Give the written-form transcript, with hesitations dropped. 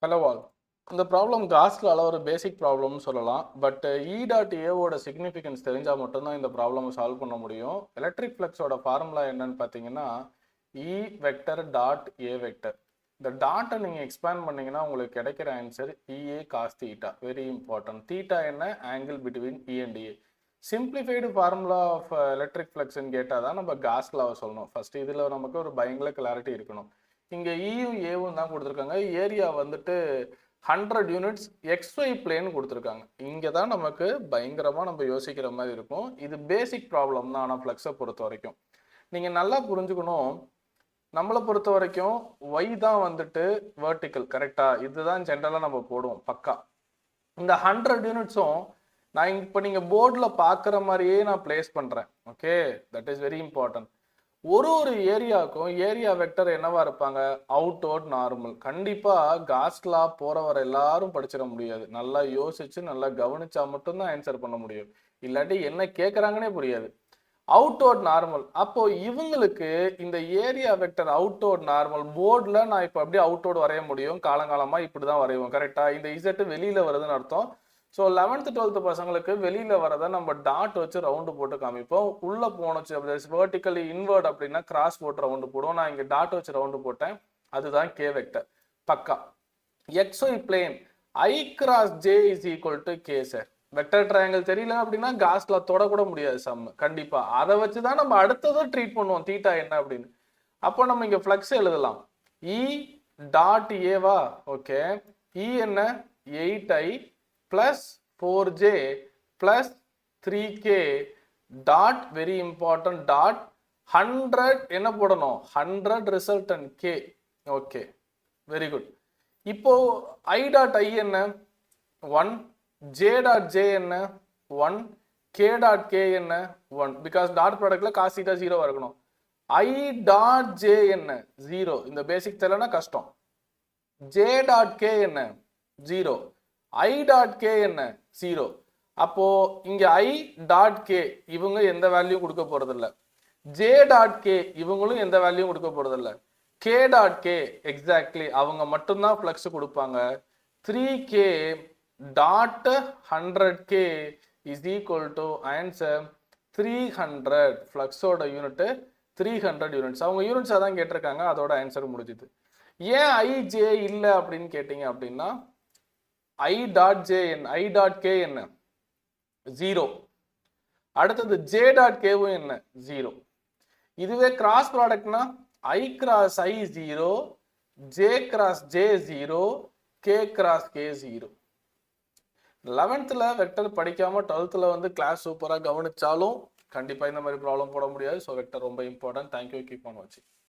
Hello all. இந்த problem காஸ்ட்லால ஒரு பேசிக் ப்ராப்ளம்னு சொல்லலாம். பட் இ டாட் ஏவோட சிக்னிஃபிகன்ஸ் தெரிஞ்சால் மட்டும்தான் இந்த ப்ராப்ளமை சால்வ் பண்ண முடியும். எலக்ட்ரிக் ஃப்ளக்ஸோட ஃபார்முலா என்னன்னு பார்த்தீங்கன்னா E vector dot A vector. இந்த டாட்டை நீங்கள் எக்ஸ்பேண்ட் பண்ணீங்கன்னா உங்களுக்கு கிடைக்கிற answer E A cos theta. Very important. Theta என்ன? Angle between E and A. Simplified formula of electric ஃப்ளக்ஸ்ன்னு கேட்டால் தான் நம்ம காஸ்லாவை சொல்லணும். ஃபர்ஸ்ட் இதில் நமக்கு ஒரு பயங்கர கிளாரிட்டி இருக்கணும். இங்கே இயும் ஏவும் தான் கொடுத்துருக்காங்க. ஏரியா வந்துட்டு 100 யூனிட்ஸ் XY பிளேன் கொடுத்துருக்காங்க. இங்கே தான் நமக்கு பயங்கரமாக நம்ம யோசிக்கிற மாதிரி இருக்கும். இது பேசிக் ப்ராப்ளம் தான். ஆனால் ஃப்ளக்ஸை பொறுத்த வரைக்கும் நீங்கள் நல்லா புரிஞ்சுக்கணும். நம்மளை பொறுத்த வரைக்கும் ஒய் தான் வந்துட்டு வெர்டிக்கல், கரெக்டா? இதுதான் ஜென்ரலாக நம்ம போடுவோம் பக்கா. இந்த 100 யூனிட்ஸும் நான் இப்போ நீங்கள் போர்டில் பார்க்குற மாதிரியே நான் பிளேஸ் பண்ணுறேன். Okay, that is very important. ஒரு ஏரியாவுக்கும் ஏரியா வெக்டர் என்னவா இருப்பாங்க? Outward normal. கண்டிப்பாக காஸ்லா போகிறவரை எல்லாரும் படிச்சிட முடியாது. நல்லா யோசிச்சு நல்லா கவனிச்சா மட்டும்தான் ஆன்சர் பண்ண முடியும். இல்லாட்டி என்ன கேட்குறாங்கன்னே புரியாது. Outward normal. அப்போ இவங்களுக்கு இந்த ஏரியா வெக்டர் அவுட்வர்ட் நார்மல் போர்டில் நான் இப்போ அப்படியே அவுட்வர்ட் வரைய முடியும். காலங்காலமாக இப்படி தான் வரைவோம், கரெக்டாக? இந்த இசட்டு வெளியில் வருதுன்னு அர்த்தம். ஸோ 11th 12th பசங்களுக்கு வெளியில் வரதை நம்ம டாட் வச்சு ரவுண்டு போட்டு காமிப்போம். உள்ளே போனச்சு வெர்டிக்கலி இன்வர்ட் அப்படின்னா கிராஸ் போட்டு ரவுண்டு போடுவோம். நான் இங்கே டாட் வச்சு ரவுண்டு போட்டேன். அதுதான் கே வெக்டர் பக்கா. XY plane I cross J is equal to K. Sir vector triangle தெரியல அப்படின்னா காஸ்ல தொடக்கூட முடியாது சம். கண்டிப்பா அதை வச்சு தான் நம்ம அடுத்ததும் ட்ரீட் பண்ணுவோம் தீட்டா என்ன அப்படின்னு. அப்போ நம்ம இங்க ஃப்ளக்ஸ் எழுதலாம். இ டாட் ஏவா? ஓகே, இ என்ன? 8I plus 4J plus 3K dot, very important, dot 100 என்ன போடணும்? 100 resultant K. Okay, very good. இப்போ I டாட் I என்ன? 1. J டாட் J என்ன? 1. K டாட் K என்ன? 1. பிகாஸ் டாட் ப்ராடக்ட்ல காஸ் தீட்டா 0 இருக்கணும். I டாட் J என்ன? 0. இந்த பேசிக் தெரியலனா கஷ்டம். J டாட் K என்ன? 0. I டாட் K என்ன? 0. அப்போ இங்க I டாட் K இவங்க எந்த வேல்யூ கொடுக்க போறது இல்ல. J டாட் K இவங்களும் எந்த வேல்யூ கொடுக்க போறது இல்ல. K டாட் K எக்ஸாக்ட்லி அவங்க மட்டும்தான் ஃப்ளக்ஸ் கொடுப்பாங்க. 3K dot 100K is equal to answer 300. ஃப்ளக்ஸோட யூனிட் 300 யூனிட்ஸ். அவங்க யூனிட்ஸ் அதான் கேட்டிருக்காங்க. அதோட ஆன்சர் முடிஞ்சுது. ஏன் IJ இல்லை அப்படின்னு கேட்டீங்க அப்படின்னா I டாட் J என்ன? I டாட் K என்ன? 0. அடுத்தது J டாட் Kவும் என்ன? 0. இதுவே கிராஸ் ப்ராடக்ட்னா I cross I 0, J cross J 0, K cross K 0. 11th vector படிக்காம 12th வந்து கிளாஸ் சூப்பராக கவனிச்சாலும் கண்டிப்பாக இந்த மாதிரி ப்ராப்ளம் போட முடியாது. ஸோ வெக்டர் ரொம்ப இம்பார்ட்டன்ட். தேங்க்யூ. கீப் ஆன் வாட்சிங்.